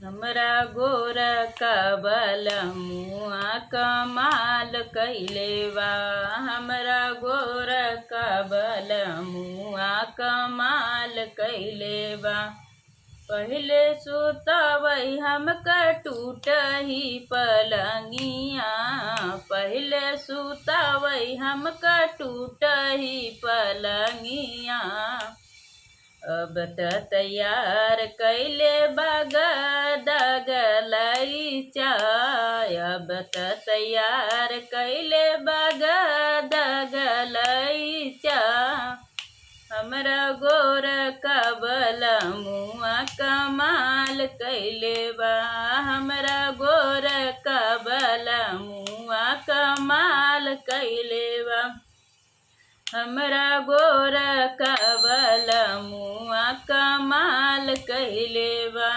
हमरा गोर का बलमुआ कमाल कइले बा। हमरा गोर का बलमुआ कमाल कइले बा। पहिले सुतवै हमका टूटही पलंगिया। पहिले सुतवै हमका टूटही पलंगिया। अब त तैयार कैले बगद गलैचा। अब त तैयार कैले बगद गलैचा। हमरा गोर का बलमुआ कमाल कइले बा। हमरा गोर का बलमुआ कमाल कइले बा। हमरा गोर का बलमुआ कमाल कइले बा।